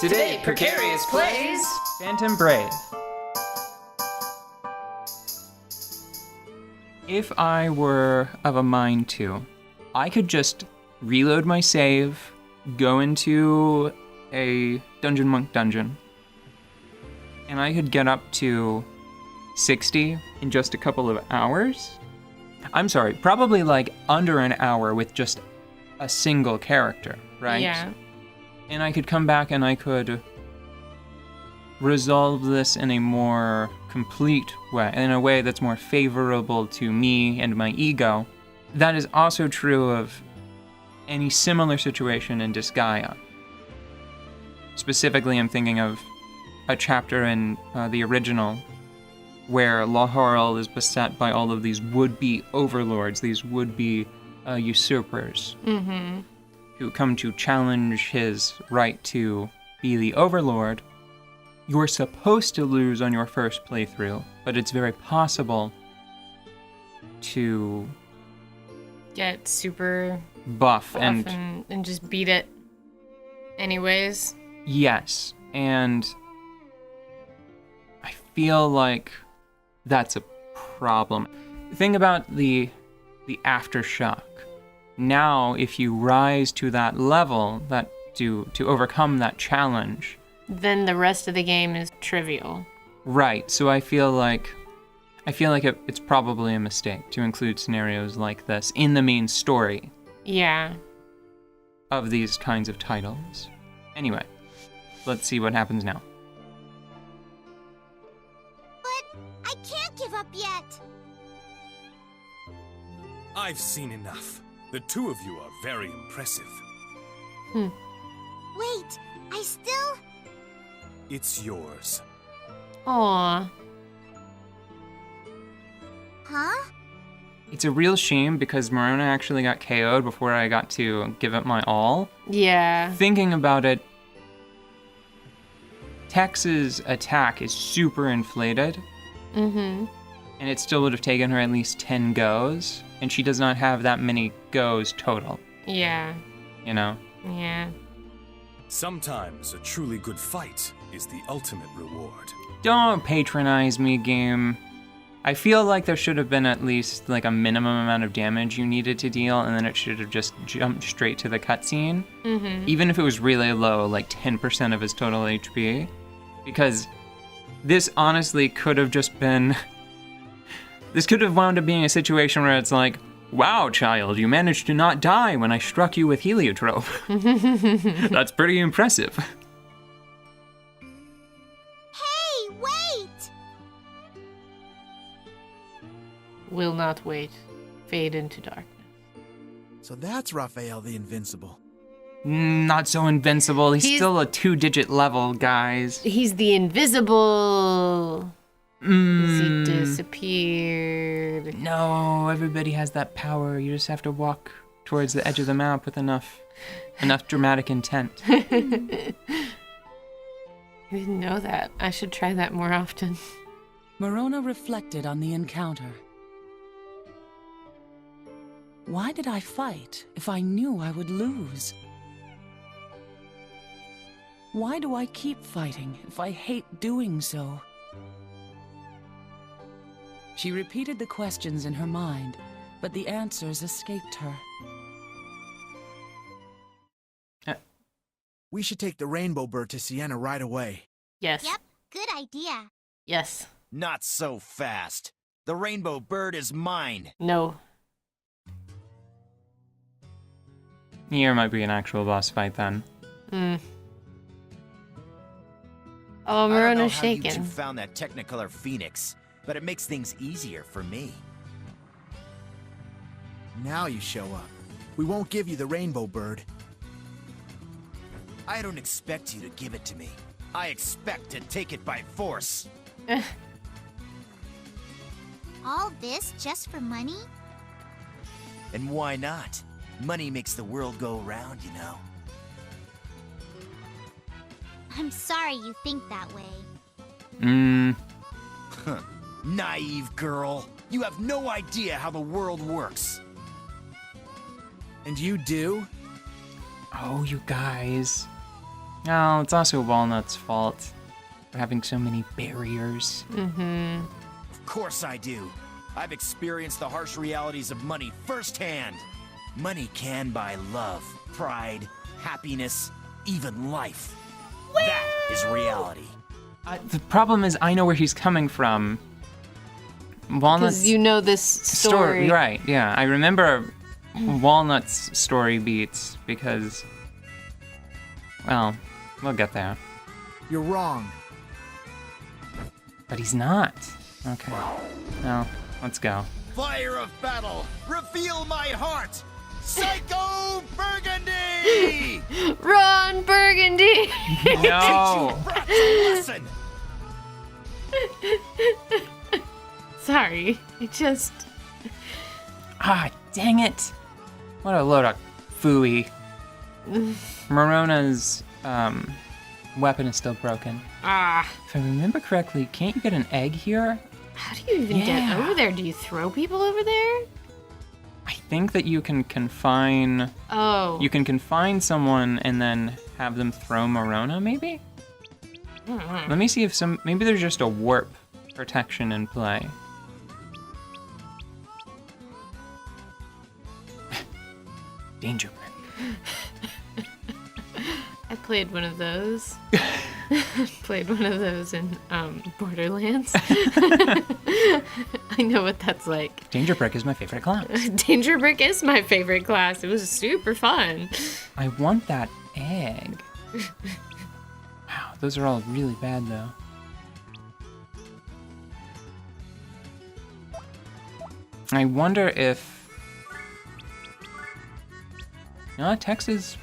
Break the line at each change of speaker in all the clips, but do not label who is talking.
Today, Precarious plays
Phantom Brave. If I were of a mind to, I could just reload my save, go into a Dungeon Monk dungeon, and I could get up to 60 in just a couple of hours. I'm sorry, probably like under an hour with just a single character, right?
Yeah.
And I could come back and I could resolve this in a more complete way, in a way that's more favorable to me and my ego. That is also true of any similar situation in Disgaea. Specifically, I'm thinking of a chapter in the original where Laharl is beset by all of these would-be overlords, these would-be usurpers, who come to challenge his right to be the overlord. You're supposed to lose on your first playthrough, but it's very possible to
Get super
buff
buff
and
and just beat it anyways.
yes, and I feel like that's a problem. Think about the aftershock. Now, if you rise to that level, that to overcome that challenge,
Then the rest of the game is trivial.
right? So I feel like it's probably a mistake to include scenarios like this in the main story
Yeah.
of these kinds of titles. Anyway, let's see what happens now.
But I can't give up yet.
I've seen enough. The two of you are very impressive.
Wait, I still...
It's yours.
Aw.
Huh?
It's a real shame because Marona actually got KO'd before I got to give it my all.
Yeah.
Thinking about it, Tex's attack is super inflated,
Mm-hmm.
and it still would have taken her at least 10 goes, and she does not have that many goes total,
Yeah.
you know?
Yeah.
Sometimes a truly good fight is the ultimate reward.
Don't patronize me, game. I feel like there should have been at least like a minimum amount of damage you needed to deal, and then it should have just jumped straight to the cutscene.
Mm-hmm.
Even if it was really low, like 10% of his total HP. Because this honestly could have just been... This could have wound up being a situation where it's like, wow, child, you managed to not die when I struck you with heliotrope. That's pretty impressive.
Hey, wait!
Will not wait. Fade into darkness.
So that's Raphael the Invincible.
Not so invincible. He's
He's-
still a 2-digit level, guys.
He's the invisible. He
Mm,
disappeared.
no, everybody has that power. You just have to walk towards the edge of the map with enough dramatic intent.
I didn't know that. I should try that more often.
Marona reflected on the encounter. Why did I fight if I knew I would lose? Why do I keep fighting if I hate doing so? She repeated the questions in her mind, but the answers escaped her.
We should take the Rainbow Bird to Sienna right away.
Yes.
Yep, good idea.
Yes.
Not so fast. The rainbow bird is mine.
No.
Here might be an actual boss fight then.
Hmm.
I
Oh,
don't know
Marona's
how you two
shaking.
found that Technicolor Phoenix, but it makes things easier for me.
Now you show up. We won't give you the Rainbow Bird.
I don't expect you to give it to me. I expect to take it by force.
All this just for money?
And why not? Money makes the world go round, you know.
I'm sorry you think that way.
Huh. Naive girl. You have no idea how the world works.
And you do?
Oh, you guys. Oh, it's also Walnut's fault for having so many barriers.
Of course I do. I've experienced the harsh realities of money firsthand. Money can buy love, pride, happiness, even life. That is reality.
The problem is I know where he's coming from. Walnut's
Because you know this story.
Right, yeah. I remember Walnut's story beats because, well, we'll get there.
You're wrong.
But he's not. Okay. Well, let's go.
Fire of battle, reveal my heart! Psycho Burgundy!
Ron Burgundy!
No!
Brats a lesson!
Sorry, I just...
Ah, dang it! What a load of phooey. Morona's weapon is still broken.
Ah.
If I remember correctly, can't you get an egg here?
How do you even get
Yeah.
over there? Do you throw people over there?
I think that you can confine.
Oh.
You can confine someone and then have them throw Morona, maybe? Let me see if maybe there's just a warp protection in play. Danger break.
I played one of those. Played one of those in Borderlands. I know what that's like.
Danger break is my favorite class.
Danger Brick is my favorite class. It was super fun.
I want that egg. Wow, those are all really bad though. I wonder if... No, Tex is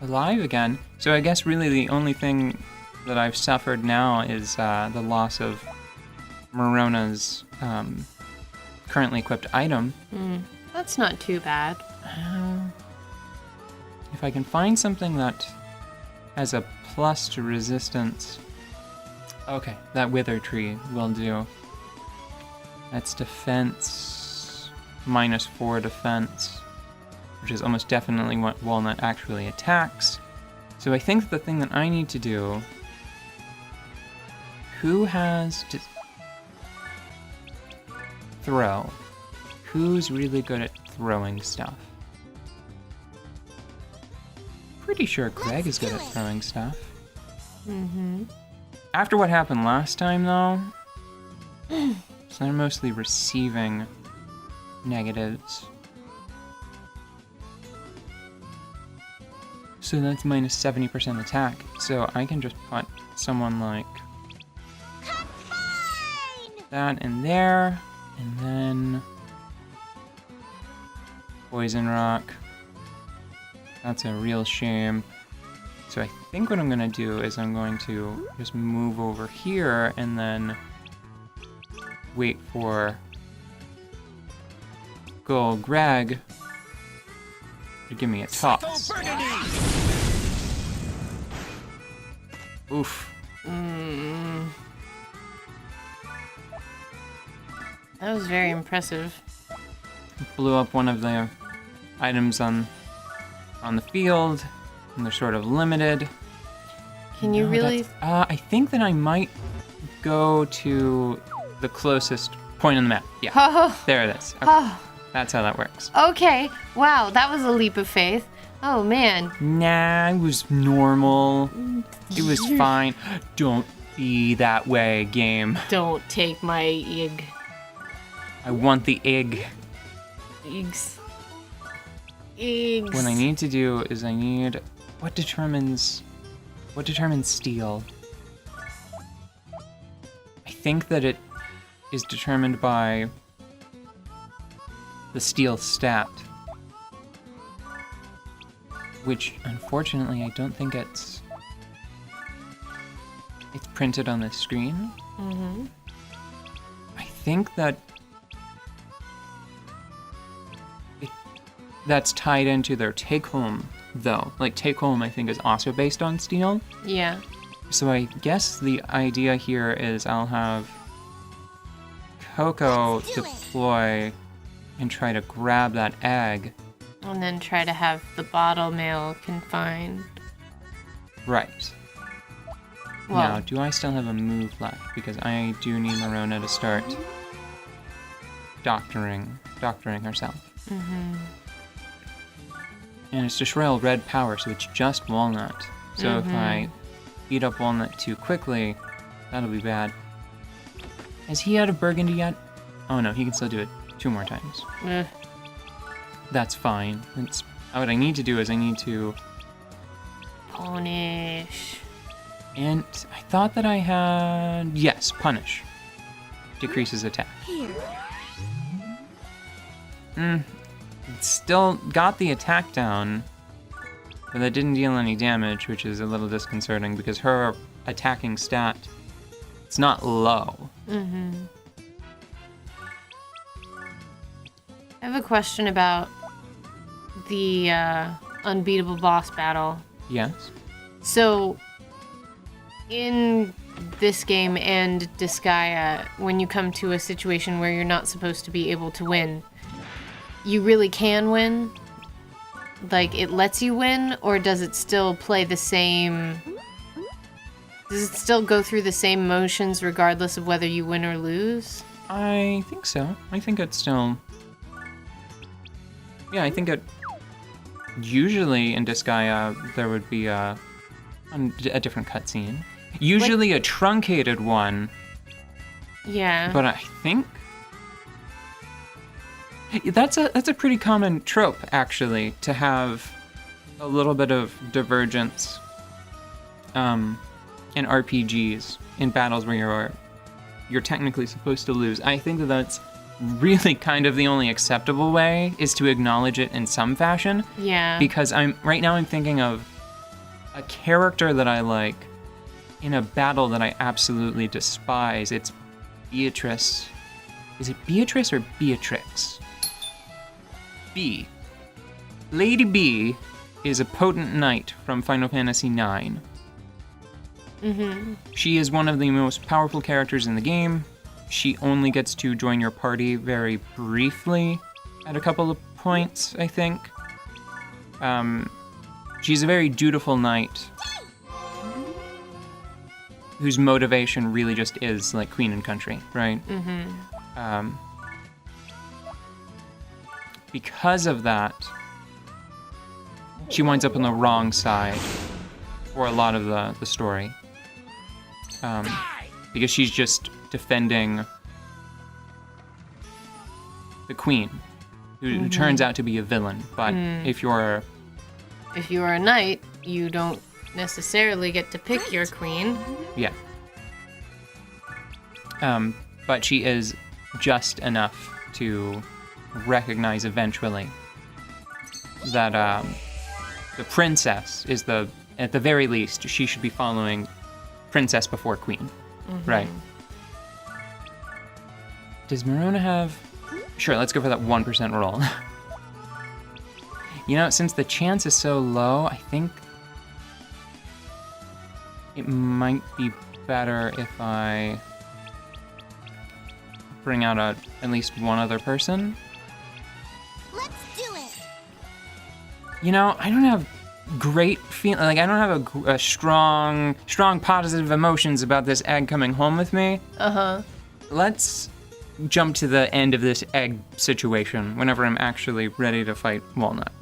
alive again. So I guess really the only thing that I've suffered now is the loss of Morona's currently equipped item.
That's not too bad.
If I can find something that has a plus to resistance... Okay, that wither tree will do. That's defense, -4 defense, which is almost definitely what Walnut actually attacks. So I think the thing that I need to do... Who has to throw? Who's really good at throwing stuff? Pretty sure Greg is good at throwing stuff. After what happened last time, though, so they're mostly receiving negatives. So that's -70% attack. So I can just put someone like that in there, and then Poison Rock. That's a real shame. So I think what I'm gonna do is I'm going to just move over here and then wait for good old Greg to give me a toss. Oof.
That was very impressive.
Blew up one of the items on the field, and they're sort of limited.
Can you
No,
really?
I think that I might go to the closest point on the map. Yeah,
Oh,
there it is. Okay.
oh,
That's how that works.
okay. Wow, that was a leap of faith. Oh man.
Nah, it was normal. It was fine. Don't be that way, game.
Don't take my egg.
I want the egg.
Eggs. Eggs.
What I need to do is I need... What determines steel? I think that it is determined by the steel stat. Which, unfortunately, I don't think it's printed on the screen. I think that that's tied into their take-home, though. Like, take-home, I think, is also based on steel.
Yeah.
So I guess the idea here is I'll have Coco deploy and try to grab that egg.
And then try to have the bottle mail confined.
Right. Now, do I still have a move left? Because I do need Marona to start doctoring herself.
Mm-hmm.
And it's to Shrill red power, so it's just Walnut. So if I beat up Walnut too quickly, that'll be bad. Is he out of Burgundy yet? Oh no, he can still do it 2 more times. That's fine. What I need to do is I need to...
Punish.
And I thought that I had... Yes, Punish. Decreases attack. Still got the attack down, but that didn't deal any damage, which is a little disconcerting because her attacking stat, it's not low.
Mm-hmm. I have a question about the unbeatable boss battle.
Yes.
So, in this game and Disgaea, when you come to a situation where you're not supposed to be able to win, you really can win? Like, it lets you win, or does it still play the same... Does it still go through the same motions regardless of whether you win or lose?
I think so. I think it's still... Yeah, I think it... Usually in Disgaea, there would be a different cutscene. Usually a truncated one.
Yeah.
But I think... That's a pretty common trope, actually, to have a little bit of divergence in RPGs, in battles where you're technically supposed to lose. I think that that's really kind of the only acceptable way, is to acknowledge it in some fashion.
Yeah.
Because right now I'm thinking of a character that I like in a battle that I absolutely despise. It's Beatrice. Is it Beatrice or Beatrix? B. Lady B is a potent knight from Final Fantasy IX.
Mm-hmm.
She is one of the most powerful characters in the game. She only gets to join your party very briefly at a couple of points, I think. She's a very dutiful knight whose motivation really just is like Queen and Country, right?
Mm-hmm.
Because of that, she winds up on the wrong side for a lot of the story. Because she's just defending the queen, who turns out to be a villain. But if you're
a knight, you don't necessarily get to pick your queen.
Yeah. But she is just enough to recognize eventually that the princess is at the very least, she should be following princess before queen. Right. Does Marona have... Sure, let's go for that 1% roll. You know, since the chance is so low, I think it might be better if I bring out at least one other person.
Let's do it.
You know, I don't have great feeling. Like, I don't have a strong positive emotions about this egg coming home with me.
Uh-huh.
Let's jump to the end of this egg situation whenever I'm actually ready to fight Walnut.